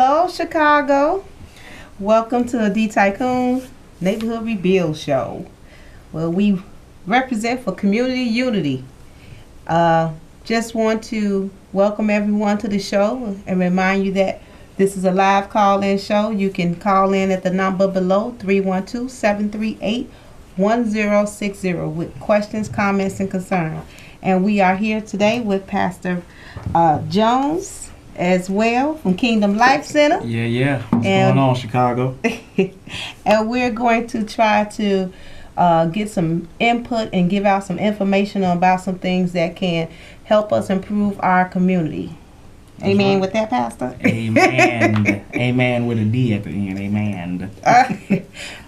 Hello, Chicago. Welcome to the D Tycoon Neighborhood Rebuild Show, where we represent for community unity. Just want to welcome everyone to the show and remind you that this is a live call-in show. You can call in at the number below, 312-738-1060, with questions, comments, and concerns. And we are here today with Pastor Jones as well from Kingdom Life Center. Yeah. What's going on, Chicago? And we're going to try to get some input and give out some information about some things that can help us improve our community. That's Amen right. With that, Pastor? Amen. Amen with a D at the end. Amen.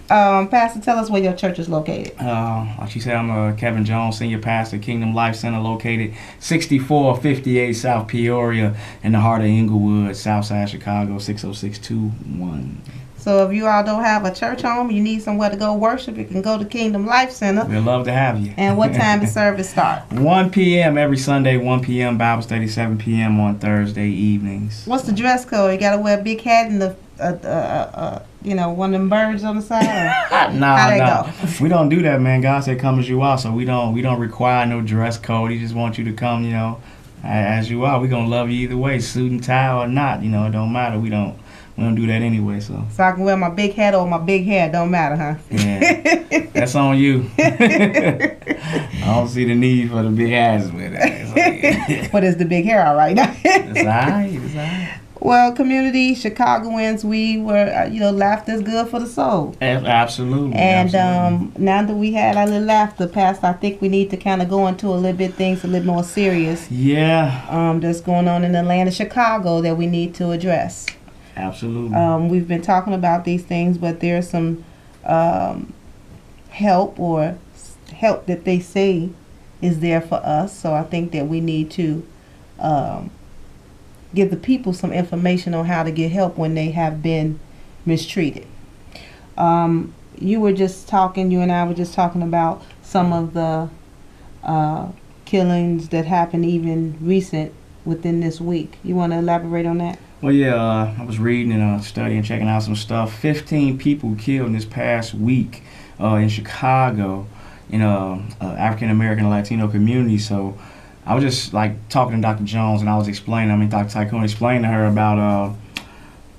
Pastor, tell us where your church is located. Like you said, I'm Kevin Jones, Senior Pastor, Kingdom Life Center, located 6458 South Peoria in the heart of Inglewood, Southside Chicago, 60621. So if you all don't have a church home, you need somewhere to go worship, you can go to Kingdom Life Center. We'd love to have you. And what time does service start? 1 p.m. every Sunday, 1 p.m. Bible study, 7 p.m. on Thursday evenings. What's the dress code? You got to wear a big hat and the one of them birds on the side? No. We don't do that, man. God said come as you are, so we don't require no dress code. He just wants you to come, as you are. We're going to love you either way, suit and tie or not. It don't matter. We don't do that anyway, so. So I can wear my big hat or my big hair, don't matter, huh? Yeah, that's on you. I don't see the need for the big hats with that. But it's the big hair, all right? It's all right. Well, community Chicagoans, we were, laughter's good for the soul. Absolutely. And now that we had our little laughter, Pastor, I think we need to kind of go into a little bit things a little more serious. Yeah. That's going on in the land of Chicago that we need to address. Absolutely. We've been talking about these things, but there's some help that they say is there for us. So I think that we need to give the people some information on how to get help when they have been mistreated. You and I were just talking about some of the killings that happened even recent within this week. You want to elaborate on that? Well, yeah, I was reading and studying, checking out some stuff. 15 people killed in this past week in Chicago in African American and Latino community. So I was just talking to Dr. Jones, and I was Dr. Tycoon explained to her about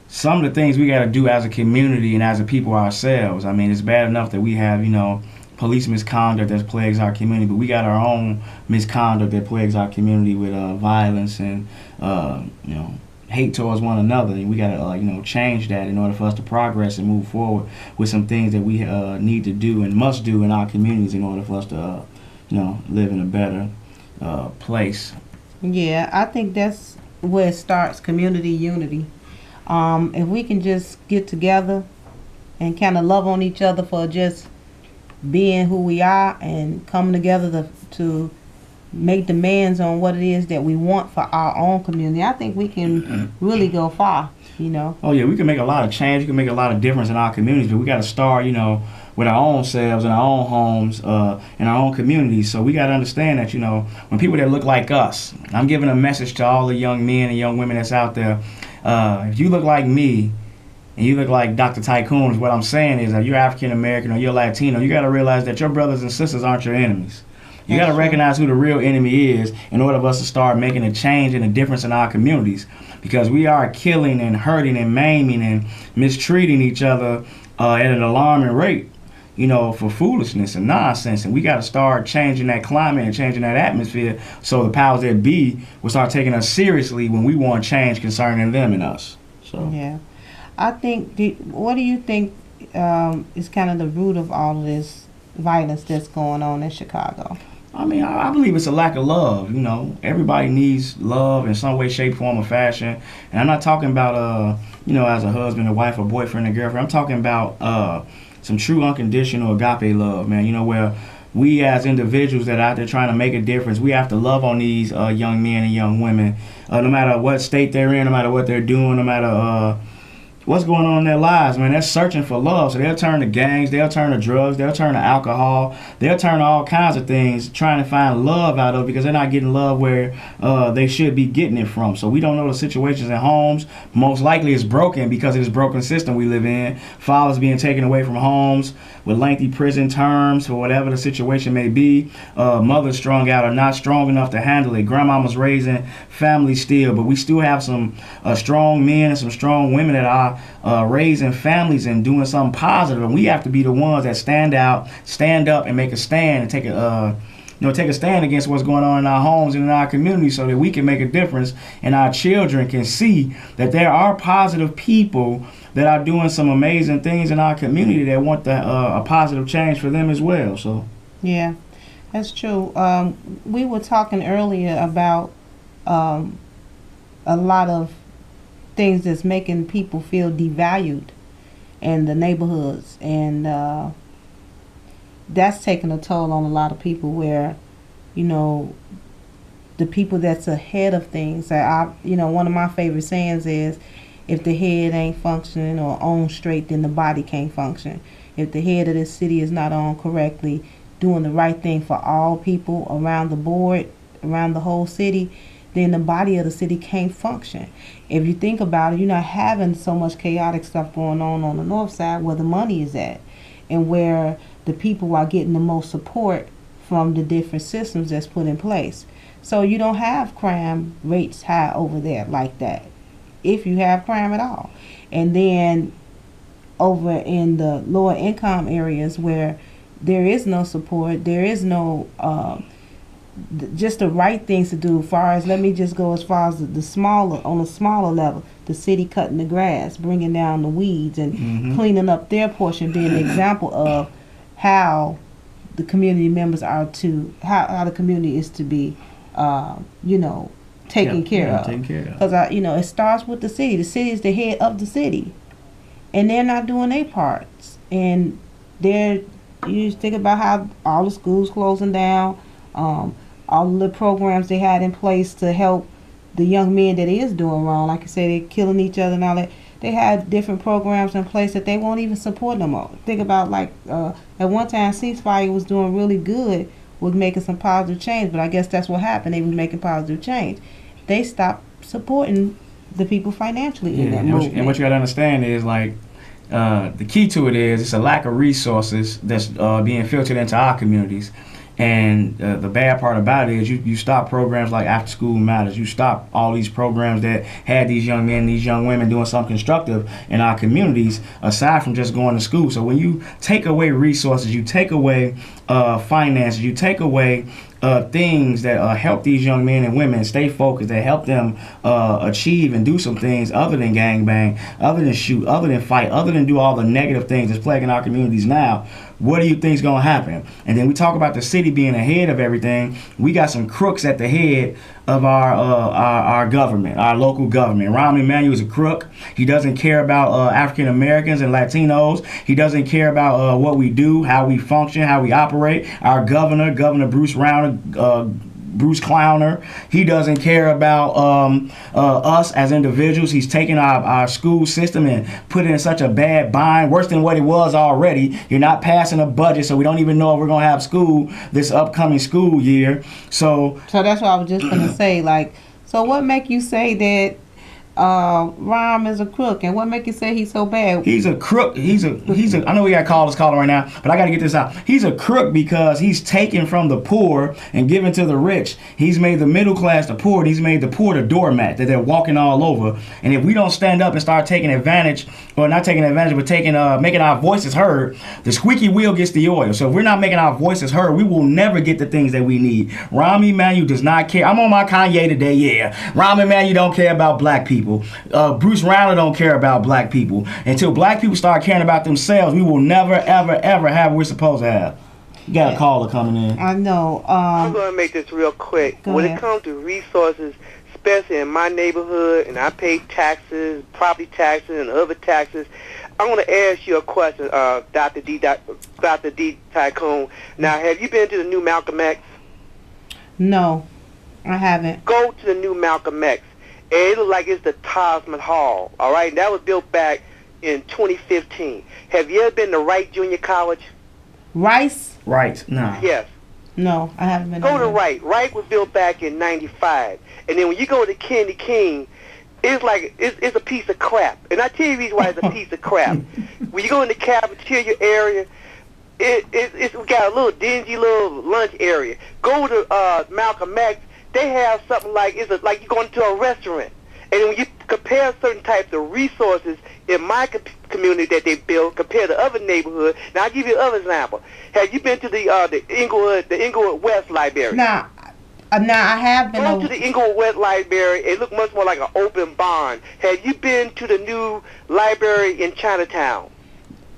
some of the things we got to do as a community and as a people ourselves. I mean, it's bad enough that we have, police misconduct that plagues our community, but we got our own misconduct that plagues our community with violence and, hate towards one another, and we gotta change that in order for us to progress and move forward with some things that we need to do and must do in our communities in order for us to live in a better place. Yeah, I think that's where it starts, community unity. If we can just get together and kind of love on each other for just being who we are and coming together to make demands on what it is that we want for our own community, I think we can really go far, Oh yeah, we can make a lot of change. We can make a lot of difference in our communities, but we got to start, with our own selves and our own homes in our own communities. So we got to understand that, when people that look like us, I'm giving a message to all the young men and young women that's out there. If you look like me and you look like Dr. Tycoon, what I'm saying is that you're African American or you're Latino, you got to realize that your brothers and sisters aren't your enemies. You got to recognize who the real enemy is in order for us to start making a change and a difference in our communities, because we are killing and hurting and maiming and mistreating each other at an alarming rate, for foolishness and nonsense. And we got to start changing that climate and changing that atmosphere so the powers that be will start taking us seriously when we want change concerning them and us. So yeah, I think. What do you think is kind of the root of all of this violence that's going on in Chicago? I mean, I believe it's a lack of love. Everybody needs love in some way, shape, form, or fashion. And I'm not talking about, as a husband, a wife, a boyfriend, a girlfriend. I'm talking about some true unconditional agape love, man. Where we as individuals that are out there trying to make a difference, we have to love on these young men and young women, no matter what state they're in, no matter what they're doing, no matter what's going on in their lives, man. They're searching for love. So they'll turn to gangs, they'll turn to drugs, they'll turn to alcohol, they'll turn to all kinds of things trying to find love out of it because they're not getting love where they should be getting it from. So we don't know the situations in homes. Most likely it's broken because of this broken system we live in. Fathers being taken away from homes with lengthy prison terms for whatever the situation may be. Mothers strung out or not strong enough to handle it. Grandmama's raising families still, but we still have some strong men and some strong women that are raising families and doing something positive, and we have to be the ones that stand up, and make a stand and take a stand against what's going on in our homes and in our community, so that we can make a difference and our children can see that there are positive people that are doing some amazing things in our community that want a positive change for them as well. So Yeah, that's true. We were talking earlier about a lot of things that's making people feel devalued in the neighborhoods, and that's taking a toll on a lot of people, where the people that's ahead of things, one of my favorite sayings is, if the head ain't functioning or on straight, then the body can't function. If the head of this city is not on correctly, doing the right thing for all people around the board, around the whole city, then the body of the city can't function. If you think about it, you're not having so much chaotic stuff going on the north side, where the money is at and where the people are getting the most support from the different systems that's put in place. So you don't have crime rates high over there like that, if you have crime at all. And then over in the lower income areas where there is no support, there is no just the right things to do. Let me just go as far as the smaller, on a smaller level, the city cutting the grass, bringing down the weeds, and cleaning up their portion, being an example of how the community members are to, how the community is to be, taken care of. Because it starts with the city. The city is the head of the city, and they're not doing their parts. And you just think about how all the schools closing down. All the programs they had in place to help the young men that is doing wrong, like you say, they're killing each other and all that. They had different programs in place that they won't even support no more. Think about at one time, Ceasefire was doing really good with making some positive change, but I guess that's what happened. They was making positive change. They stopped supporting the people financially in that movement. And what you got to understand is the key to it is it's a lack of resources that's being filtered into our communities. And the bad part about it is you stop programs like After School Matters. You stop all these programs that had these young men, these young women doing something constructive in our communities, aside from just going to school. So when you take away resources, you take away finances, you take away things that help these young men and women stay focused, that help them achieve and do some things other than gangbang, other than shoot, other than fight, other than do all the negative things that's plaguing our communities now. What do you think is going to happen? And then we talk about the city being ahead of everything. We got some crooks at the head of our government, our local government. Rahm Emanuel is a crook. He doesn't care about African Americans and Latinos. He doesn't care about what we do, how we function, how we operate. Our Governor Bruce Clowner, he doesn't care about us as individuals. He's taken our school system and put it in such a bad bind, worse than what it was already. You're not passing a budget, so we don't even know if we're going to have school this upcoming school year. So that's what I was just going to say. So what make you say that Rahm is a crook, and what make you say he's so bad? He's a crook. I know we got callers calling right now, but I got to get this out. He's a crook because he's taken from the poor and given to the rich. He's made the middle class the poor, and he's made the poor the doormat that they're walking all over. And if we don't stand up and start taking advantage, or not taking advantage, but making our voices heard, the squeaky wheel gets the oil. So if we're not making our voices heard, we will never get the things that we need. Rahm Emanuel does not care. I'm on my Kanye today, yeah. Rahm Emanuel don't care about black people. Bruce Rauner don't care about black people. Until black people start caring about themselves, we will never, ever, ever have what we're supposed to have. You got a caller coming in. I know. I'm going to make this real quick. When it comes to resources, especially in my neighborhood, and I pay taxes, property taxes, and other taxes, I want to ask you a question, Dr. D. Tycoon. Now, have you been to the new Malcolm X? No, I haven't. Go to the new Malcolm X. It looks like it's the Taj Mahal, all right? That was built back in 2015. Have you ever been to Wright Junior College? Rice? Right. Nah. Yes. No, I haven't been. Go to there. Wright. Wright was built back in '95, and then when you go to Kennedy King, it's like it's a piece of crap. And I tell you the reason why it's a piece of crap. When you go in the cafeteria area, it's got a little dingy little lunch area. Go to Malcolm X, they have something like like you're going to a restaurant. And when you compare certain types of resources in my community that they built compared to other neighborhoods, now I'll give you another example. Have you been to the Inglewood West Library? Now I have been. Go to the Inglewood West Library. It looks much more like an open barn. Have you been to the new library in Chinatown?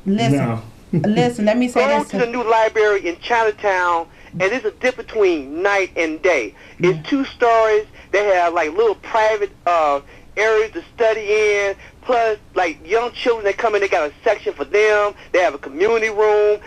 Listen, No. listen. Let me say Go this. to the new library in Chinatown, and there's a difference between night and day. It's 2 stories. They have like little private areas to study in. Plus, like young children that come in, they got a section for them. They have a community room.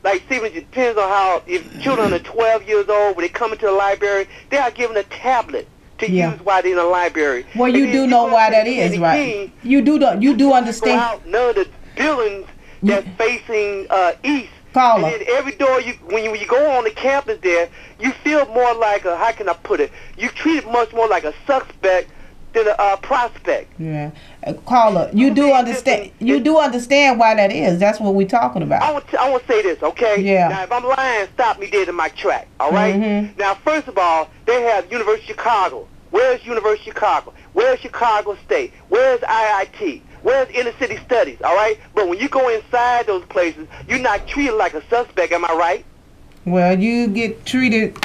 Like, see, it depends on how, if children are 12 years old, when they come into the library, they are given a tablet to use while they're in the library. Well, you do know why that is, right? You do Go understand. out none of the buildings that's facing east. Caller. And then every door, when you go on the campus there, you feel more like a, how can I put it? You treat it much more like a suspect than a prospect. Yeah, caller. You do understand. You do understand why that is. That's what we're talking about. I want to say this, okay? Yeah. Now, if I'm lying, stop me dead in my track, all right? Mhm. Now, first of all, they have University of Chicago. Where's University of Chicago? Where's Chicago State? Where's IIT? Where's inner city studies, all right? But when you go inside those places, you're not treated like a suspect, am I right? Well, you get treated.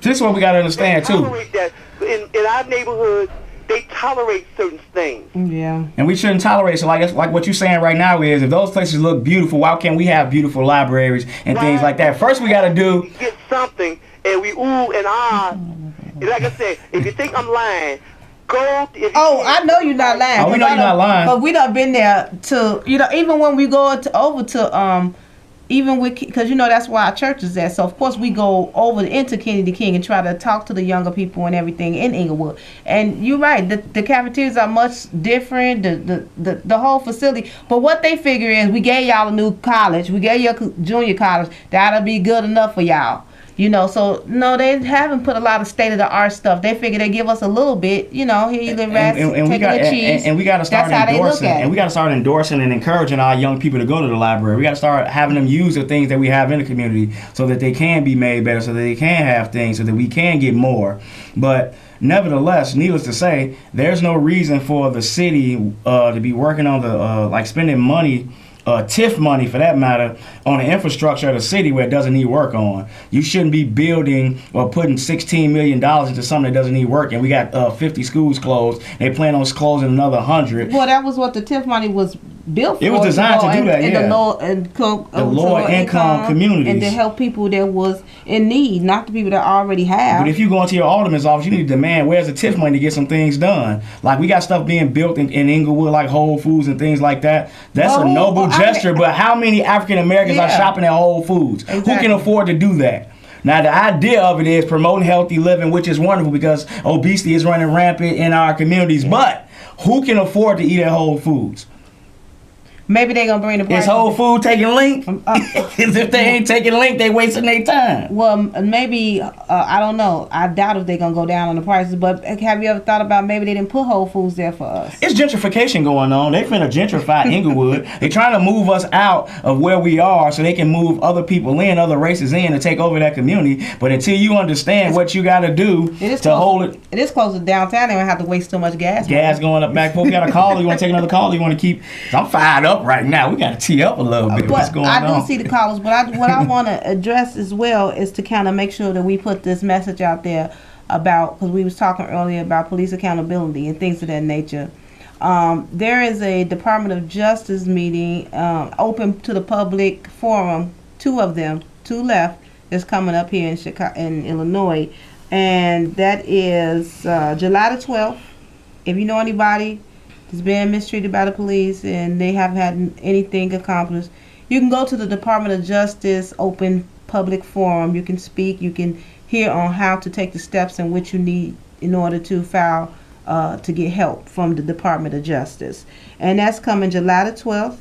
This is what we got to understand They too. tolerate that. In our neighborhood, they tolerate certain things. Yeah. And we shouldn't tolerate. So like what you're saying right now is, if those places look beautiful, why can't we have beautiful libraries and things like that? First, we got to do. We get something, and we ooh and ah. And like I said, if you think I'm lying, go. Oh, I know you're not lying. Oh, we know you're not lying. But we done been there to, even when we go over to even with, because that's where our church is at. So of course we go over into Kennedy King and try to talk to the younger people and everything in Inglewood. And you're right, the cafeterias are much different, the whole facility. But what they figure is, we gave y'all a new college, we gave you a junior college, that'll be good enough for y'all. So no, they haven't put a lot of state of the art stuff. They figure they give us a little bit, here you live, rats, take a cheese. And we got to start endorsing. And we got to start endorsing and encouraging our young people to go to the library. We got to start having them use the things that we have in the community, so that they can be made better, so that they can have things, so that we can get more. But nevertheless, needless to say, there's no reason for the city to be working on the spending money. TIF money, for that matter, on the infrastructure of the city where it doesn't need work on. You shouldn't be building or putting $16 million into something that doesn't need work. And we got 50 schools closed. They plan on closing another 100. Well, that was what the TIF money was built for. It was designed to do that, in yeah. The lower income communities. And to help people that was in need, not the people that already have. But if you go into your alderman's office, you need to demand, where's the TIF money to get some things done? Like, we got stuff being built in Inglewood, like Whole Foods and things like that. That's a noble gesture, but how many African Americans are shopping at Whole Foods? Exactly. Who can afford to do that? Now, the idea of it is promoting healthy living, which is wonderful because obesity is running rampant in our communities. But who can afford to eat at Whole Foods? Maybe they're going to bring the price. Is Whole Food taking Link? Because if they ain't taking Link, they wasting their time. Well, maybe, I don't know. I doubt if they're going to go down on the prices. But have you ever thought about maybe they didn't put Whole Foods there for us? It's gentrification going on. They finna gentrify Inglewood. They're trying to move us out of where we are so they can move other people in, other races in, to take over that community. But until you understand what you got to do to hold it. It is close to downtown. They don't have to waste so much gas. Gas going up back. We got a caller. You want to take another call? You want to keep? I'm fired up right now. We got to tee up a little bit. What's going on? I do see the callers, but what I want to address as well is to kind of make sure that we put this message out there about, because we was talking earlier about police accountability and things of that nature. There is a Department of Justice meeting open to the public forum, 2 of them, 2 left, that's coming up here in Chicago, in Illinois, and that is July the 12th. If you know anybody that's been mistreated by the police and they haven't had anything accomplished, you can go to the Department of Justice open public forum. You can speak, you can hear on how to take the steps in which you need in order to file to get help from the Department of Justice. And that's coming July the 12th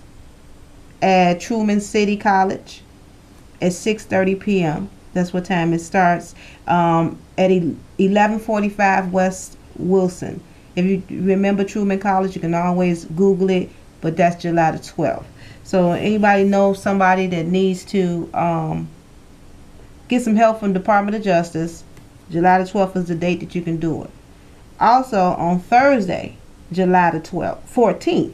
at Truman City College at 6:30 p.m. That's what time it starts. At 1145 West Wilson. If you remember Truman College, you can always Google it, but that's July the 12th. So anybody knows somebody that needs to get some help from Department of Justice, July the 12th is the date that you can do it. Also on Thursday, July the 14th,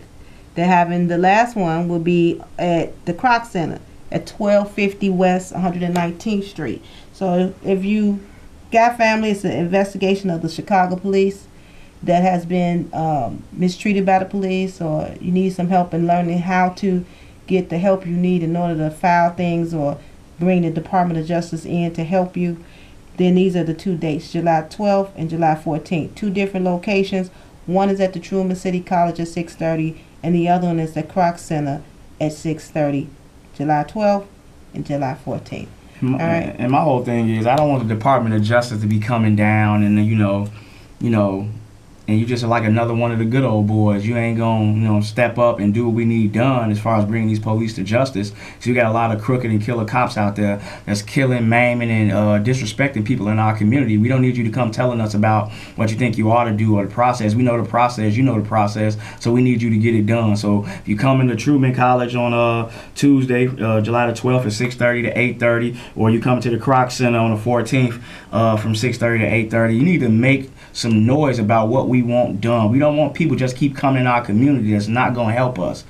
they're having the last one will be at the Kroc Center at 1250 West 119th Street. So if you got family, it's an investigation of the Chicago police that has been mistreated by the police, or you need some help in learning how to get the help you need in order to file things or bring the Department of Justice in to help you, then these are the two dates, July 12th and July 14th. Two different locations. One is at the Truman City College at 6:30, and the other one is the Kroc Center at 6:30. July 12th and July 14th. All right. And my whole thing is, I don't want the Department of Justice to be coming down and and you just like another one of the good old boys. You ain't gonna, step up and do what we need done as far as bringing these police to justice. So you got a lot of crooked and killer cops out there that's killing, maiming, and disrespecting people in our community. We don't need you to come telling us about what you think you ought to do or the process. We know the process. You know the process. So we need you to get it done. So if you come into Truman College on Tuesday, July the 12th at 6:30 to 8:30, or you come to the Kroc Center on the 14th from 6:30 to 8:30, you need to make some noise about what we want done. We don't want people just keep coming in our community that's not going to help us.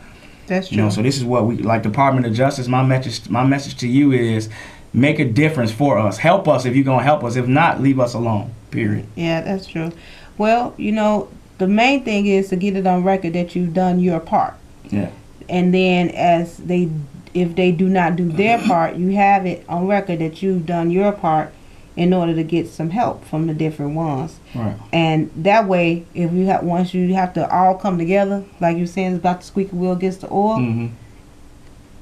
That's true. So this is what we like. Department of Justice. My message to you is, make a difference for us. Help us if you're going to help us. If not, leave us alone. Period. Yeah, that's true. Well, the main thing is to get it on record that you've done your part. Yeah. And then if they do not do their part, you have it on record that you've done your part in order to get some help from the different ones. Right. And that way, if you once you have to all come together, like you're saying, it's about the squeaky wheel gets the oil. Mm-hmm.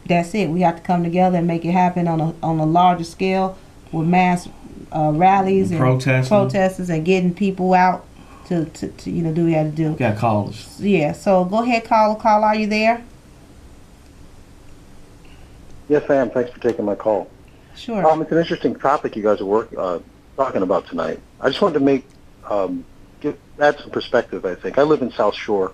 That's it. We have to come together and make it happen on a larger scale with mass rallies and protesters and getting people out to do what we have to do. Got callers. Yeah. So go ahead, caller. Are you there? Yes, I am. Thanks for taking my call. Sure. It's an interesting topic you guys are talking about tonight. I just wanted to add some perspective, I think. I live in South Shore,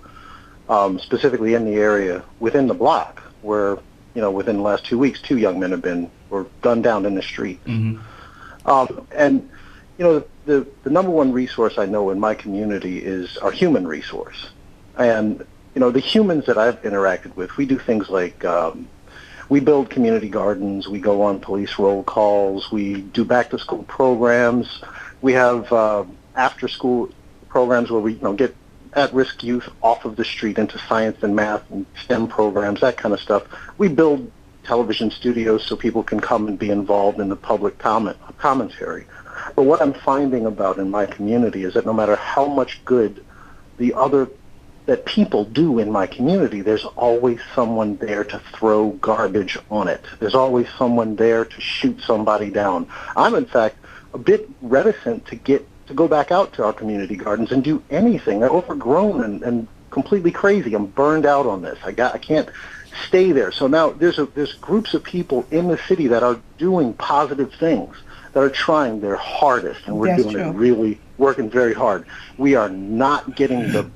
specifically in the area within the block where, within the last 2 weeks, 2 young men were gunned down in the street. Mm-hmm. And, the number one resource I know in my community is our human resource. And, the humans that I've interacted with, we do things like we build community gardens, we go on police roll calls, we do back-to-school programs, we have after-school programs where we get at-risk youth off of the street into science and math and STEM programs, that kind of stuff. We build television studios so people can come and be involved in the public commentary. But what I'm finding about in my community is that no matter how much good that people do in my community, there's always someone there to throw garbage on it. There's always someone there to shoot somebody down. I'm, in fact, a bit reticent to go back out to our community gardens and do anything. They're overgrown and completely crazy. I'm burned out on this. I can't stay there. So now there's groups of people in the city that are doing positive things, that are trying their hardest, and we're really working very hard. We are not getting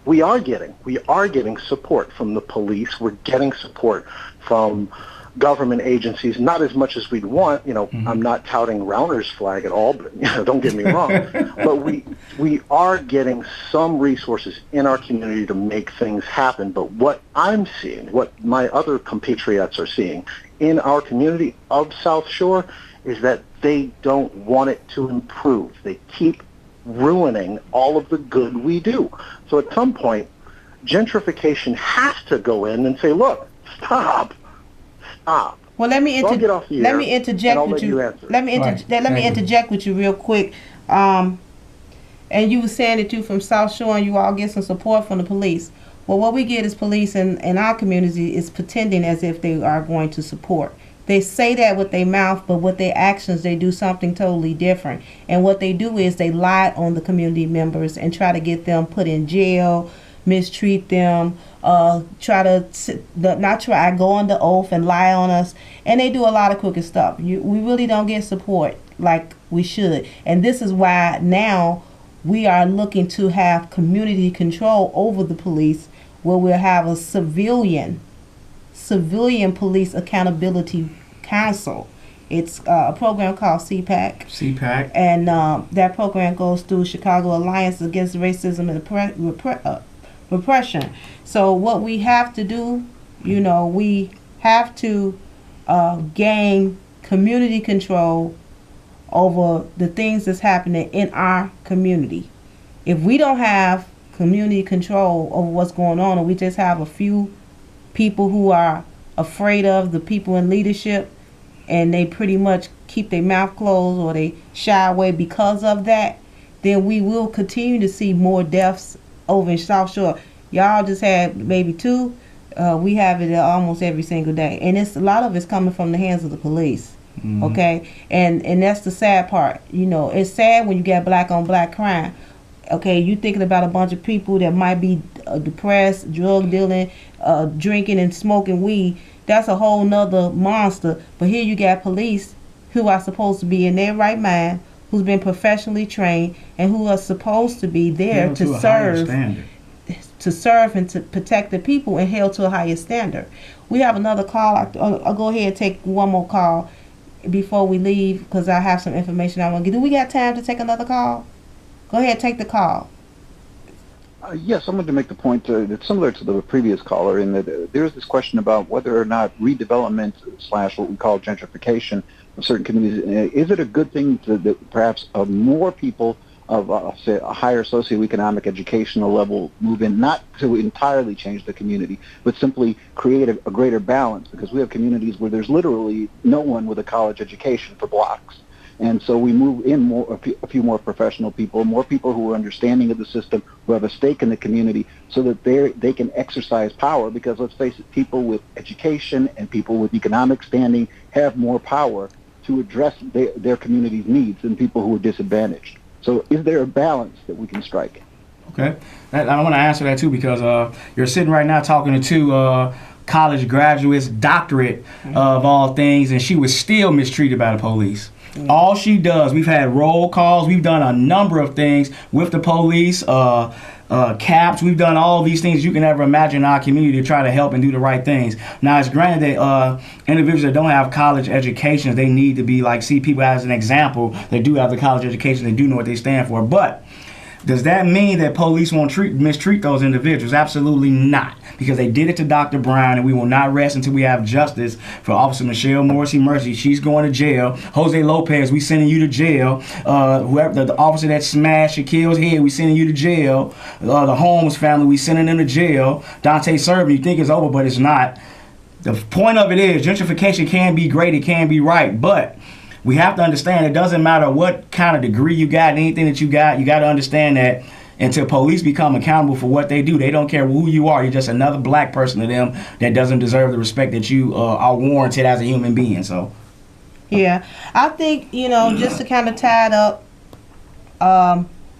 we are getting support from the police. We're getting support from government agencies, not as much as we'd want. Mm-hmm. I'm not touting Rauner's flag at all, but don't get me wrong. But we are getting some resources in our community to make things happen. But what I'm seeing, what my other compatriots are seeing in our community of South Shore, is that they don't want it to improve. They keep ruining all of the good we do. So at some point, gentrification has to go in and say, look, stop. Well, let me interject with you. Let me interject with you real quick. And you were saying that you from South Shore and you all get some support from the police. Well, what we get is police in our community is pretending as if they are going to support. They say that with their mouth, but with their actions, they do something totally different. And what they do is they lie on the community members and try to get them put in jail, mistreat them, go under oath and lie on us. And they do a lot of crooked stuff. We really don't get support like we should. And this is why now we are looking to have community control over the police, where we'll have a civilian police accountability council. It's a program called CPAC. CPAC. And that program goes through Chicago Alliance Against Racism and Repression. So what we have to do, we have to gain community control over the things that's happening in our community. If we don't have community control over what's going on, and we just have a few people who are afraid of the people in leadership, and they pretty much keep their mouth closed or they shy away because of that, then we will continue to see more deaths over in South Shore. Y'all just had maybe 2. We have it almost every single day, and a lot of it's coming from the hands of the police. Mm-hmm. Okay, and that's the sad part. It's sad when you get black on black crime. Okay, you thinking about a bunch of people that might be depressed, drug dealing, drinking and smoking weed. That's a whole nother monster. But here you got police who are supposed to be in their right mind, who's been professionally trained, and who are supposed to be there to serve and to protect the people and held to a higher standard. We have another call. I'll go ahead and take one more call before we leave, because I have some information I want to get. Do we got time to take another call? Go ahead, take the call. Yes, I wanted to make the point that's similar to the previous caller, in that there's this question about whether or not redevelopment / what we call gentrification of certain communities, is it a good thing that perhaps more people of, say, a higher socioeconomic educational level move in, not to entirely change the community, but simply create a greater balance? Because we have communities where there's literally no one with a college education for blocks. And so we move in a few more professional people, more people who are understanding of the system, who have a stake in the community, so that they can exercise power. Because let's face it, people with education and people with economic standing have more power to address their community's needs than people who are disadvantaged. So is there a balance that we can strike? Okay. I want to answer that too, because you're sitting right now talking to 2 college graduates, doctorate of all things, and she was still mistreated by the police. All she does, we've had roll calls, we've done a number of things with the police, caps, we've done all these things you can ever imagine in our community to try to help and do the right things. Now, it's granted that individuals that don't have college educations, they need to see people as an example. They do have the college education, they do know what they stand for, but does that mean that police won't mistreat those individuals? Absolutely not, because they did it to Dr. Brown, and we will not rest until we have justice for Officer Michelle Morrissey Mercy. She's going to jail. Jose Lopez, we sending you to jail. Whoever the officer that smashed Shaquille's head, we sending you to jail. The Holmes family, we sending them to jail. Dante Servin, you think it's over, but it's not. The point of it is gentrification can be great, it can be right, but we have to understand it doesn't matter what kind of degree you got, anything that you got to understand that until police become accountable for what they do, they don't care who you are. You're just another black person to them that doesn't deserve the respect that you are warranted as a human being. So, yeah, I think, just to kind of tie it up,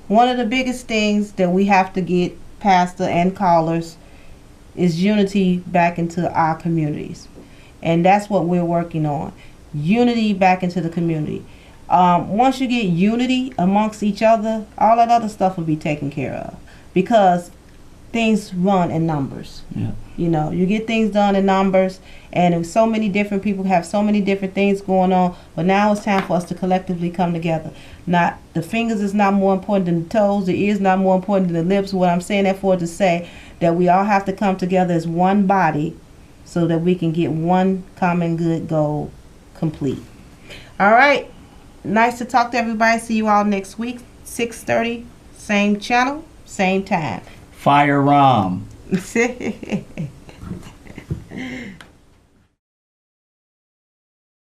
one of the biggest things that we have to get, pastor and callers, is unity back into our communities. And that's what we're working on. Unity back into the community. Once you get unity amongst each other, all that other stuff will be taken care of, because things run in numbers. Yeah. You get things done in numbers, and so many different people have so many different things going on, but now it's time for us to collectively come together. Not the fingers is not more important than the toes, the ears not more important than the lips. What I'm saying that for, to say that we all have to come together as one body so that we can get one common good goal complete. All right. Nice to talk to everybody. See you all next week, 6:30, same channel, same time. Fire Rom.